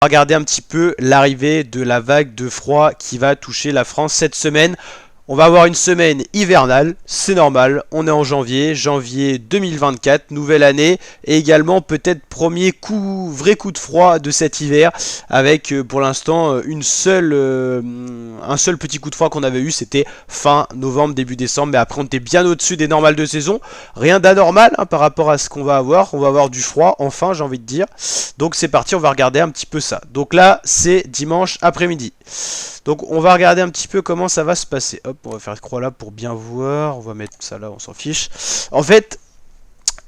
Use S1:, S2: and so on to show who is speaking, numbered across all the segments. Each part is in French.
S1: Regarder un petit peu l'arrivée de la vague de froid qui va toucher la France cette semaine. On va avoir une semaine hivernale, c'est normal, on est en janvier 2024, nouvelle année, et également peut-être premier coup, vrai coup de froid de cet hiver, avec pour l'instant un seul petit coup de froid qu'on avait eu, c'était fin novembre, début décembre, mais après on était bien au-dessus des normales de saison, rien d'anormal hein, par rapport à ce qu'on va avoir du froid, enfin j'ai envie de dire, donc c'est parti, on va regarder un petit peu ça. Donc là, c'est dimanche après-midi. Donc on va regarder un petit peu comment ça va se passer. Hop, on va faire croix là pour bien voir. On va mettre ça là, on s'en fiche. En fait,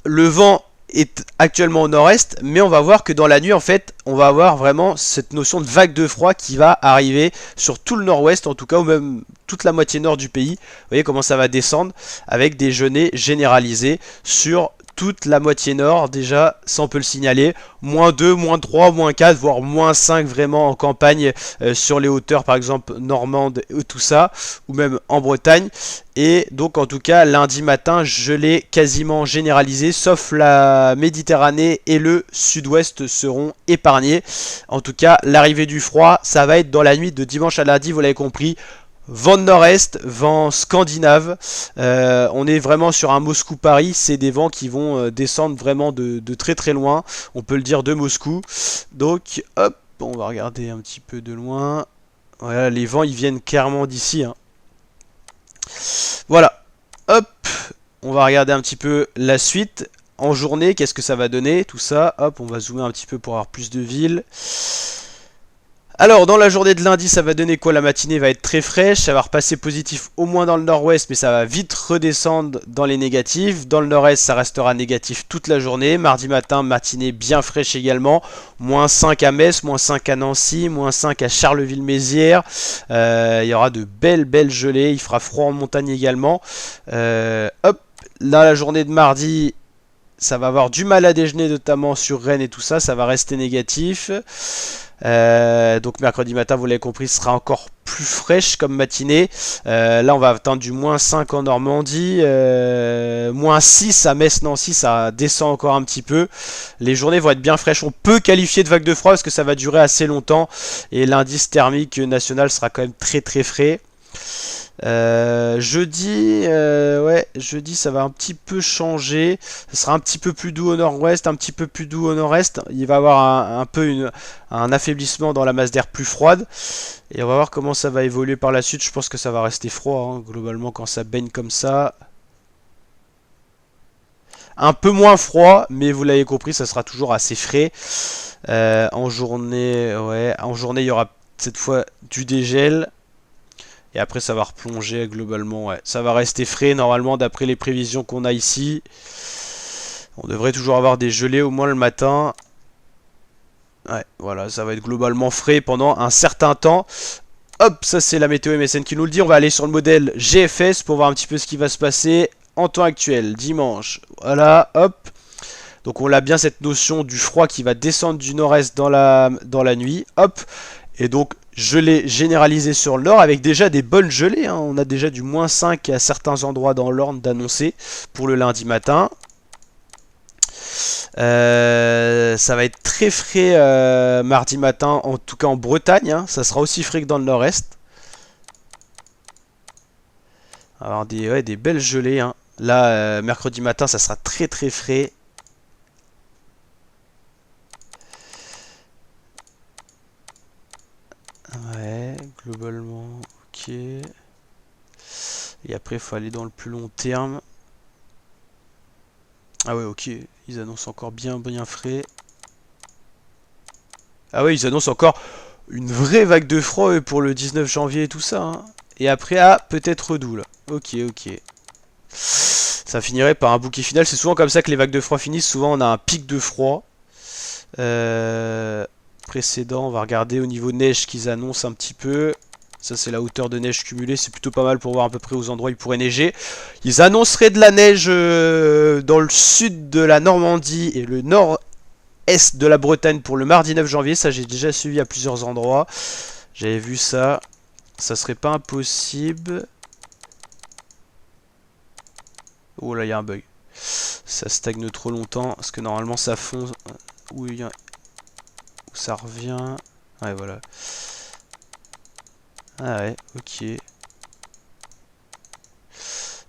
S1: le vent est actuellement au nord-est, mais on va voir que dans la nuit, en fait, on va avoir vraiment cette notion de vague de froid qui va arriver sur tout le nord-ouest, en tout cas, ou même toute la moitié nord du pays. Vous voyez comment ça va descendre, avec des gelées généralisées sur toute la moitié nord, déjà, ça on peut le signaler, moins 2, moins 3, moins 4, voire moins 5 vraiment en campagne, sur les hauteurs par exemple normandes et tout ça, ou même en Bretagne. Et donc en tout cas lundi matin gelée quasiment généralisée, sauf la Méditerranée et le sud-ouest seront épargnés. En tout cas l'arrivée du froid, ça va être dans la nuit de dimanche à lundi, vous l'avez compris. Vent de nord-est, vent scandinave, on est vraiment sur un Moscou-Paris, c'est des vents qui vont descendre vraiment de très très loin, on peut le dire de Moscou. Donc hop, on va regarder un petit peu de loin, voilà les vents ils viennent clairement d'ici hein. Voilà, hop, on va regarder un petit peu la suite, en journée, qu'est-ce que ça va donner, tout ça, hop, on va zoomer un petit peu pour avoir plus de villes. Alors, dans la journée de lundi, ça va donner quoi? La matinée va être très fraîche, ça va repasser positif au moins dans le nord-ouest, mais ça va vite redescendre dans les négatifs. Dans le nord-est, ça restera négatif toute la journée. Mardi matin, matinée bien fraîche également. Moins 5 à Metz, moins 5 à Nancy, moins 5 à Charleville-Mézières. Il y aura de belles gelées, il fera froid en montagne également. Hop, là, la journée de mardi, ça va avoir du mal à déjeuner, notamment sur Rennes et tout ça, ça va rester négatif. Donc mercredi matin, vous l'avez compris, sera encore plus fraîche comme matinée. Là, on va attendre du moins 5 en Normandie, moins 6 à Metz-Nancy, ça descend encore un petit peu. Les journées vont être bien fraîches. On peut qualifier de vague de froid parce que ça va durer assez longtemps. Et l'indice thermique national sera quand même très frais. Jeudi ça va un petit peu changer. Ce sera un petit peu plus doux au nord-ouest, un petit peu plus doux au nord-est. Il va y avoir un peu un affaiblissement dans la masse d'air plus froide. Et on va voir comment ça va évoluer par la suite. Je pense que ça va rester froid, hein, globalement, quand ça baigne comme ça. Un peu moins froid, mais vous l'avez compris, ça sera toujours assez frais. En journée, il y aura cette fois du dégel. Et après ça va replonger globalement, ouais. Ça va rester frais normalement d'après les prévisions qu'on a ici. On devrait toujours avoir des gelées au moins le matin. Ouais, voilà, ça va être globalement frais pendant un certain temps. Hop, ça c'est la météo MSN qui nous le dit. On va aller sur le modèle GFS pour voir un petit peu ce qui va se passer en temps actuel, dimanche. Voilà, hop. Donc on a bien cette notion du froid qui va descendre du nord-est dans la nuit. Hop. Et donc gelée généralisée sur le nord avec déjà des bonnes gelées, hein. On a déjà du moins 5 à certains endroits dans l'Orne d'annoncer pour le lundi matin. Ça va être très frais mardi matin, en tout cas en Bretagne, hein. Ça sera aussi frais que dans le nord-est. Alors des belles gelées, hein. Là, mercredi matin, ça sera très frais. Ouais, globalement, ok. Et après, il faut aller dans le plus long terme. Ah ouais, ok. Ils annoncent encore bien frais. Ah ouais, ils annoncent encore une vraie vague de froid pour le 19 janvier et tout ça, hein. Et après, ah, peut-être doux, là. Ok. Ça finirait par un bouquet final. C'est souvent comme ça que les vagues de froid finissent. Souvent, on a un pic de froid. Précédent, on va regarder au niveau neige qu'ils annoncent un petit peu. Ça c'est la hauteur de neige cumulée, c'est plutôt pas mal pour voir à peu près aux endroits où il pourrait neiger. Ils annonceraient de la neige dans le sud de la Normandie et le nord-est de la Bretagne pour le mardi 9 janvier. Ça j'ai déjà suivi à plusieurs endroits. J'avais vu ça. Ça serait pas impossible. Oh là il y a un bug. Ça stagne trop longtemps parce que normalement ça fond où ça revient... Ouais, voilà. Ah ouais, ok.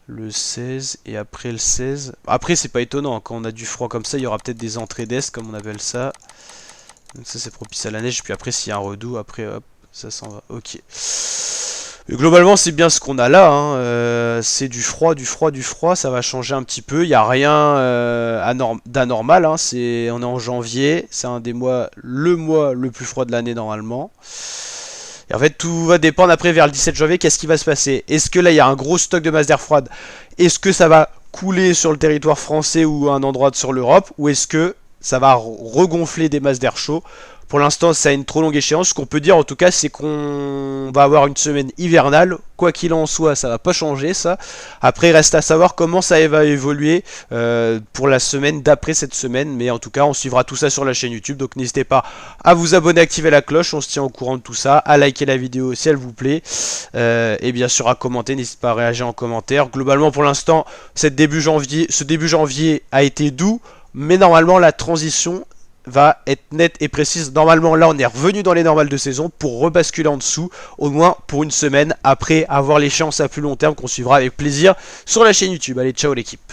S1: Le 16 et après le 16. Après, c'est pas étonnant, quand on a du froid comme ça, il y aura peut-être des entrées d'est, comme on appelle ça. Donc ça, c'est propice à la neige. Puis après, s'il y a un redout, après, hop, ça s'en va. Ok. Mais globalement, c'est bien ce qu'on a là. Hein. C'est du froid, du froid, du froid. Ça va changer un petit peu. Il n'y a rien d'anormal. Hein. On est en janvier. C'est un des mois, le mois le plus froid de l'année normalement. Et en fait, tout va dépendre après vers le 17 janvier. Qu'est-ce qui va se passer? Est-ce que là, il y a un gros stock de masse d'air froide? Est-ce que ça va couler sur le territoire français ou à un endroit sur l'Europe? Ou est-ce que ça va regonfler des masses d'air chaud? Pour l'instant, ça a une trop longue échéance. Ce qu'on peut dire en tout cas, c'est qu'on va avoir une semaine hivernale. Quoi qu'il en soit, ça va pas changer ça. Après, il reste à savoir comment ça va évoluer pour la semaine d'après cette semaine. Mais en tout cas, on suivra tout ça sur la chaîne YouTube. Donc n'hésitez pas à vous abonner, activer la cloche. On se tient au courant de tout ça. À liker la vidéo si elle vous plaît. Et bien sûr à commenter. N'hésitez pas à réagir en commentaire. Globalement, pour l'instant, ce début janvier a été doux. Mais normalement, la transition va être nette et précise. Normalement, là, on est revenu dans les normales de saison pour rebasculer en dessous, au moins pour une semaine, après avoir l'échéance à plus long terme qu'on suivra avec plaisir sur la chaîne YouTube. Allez, ciao l'équipe.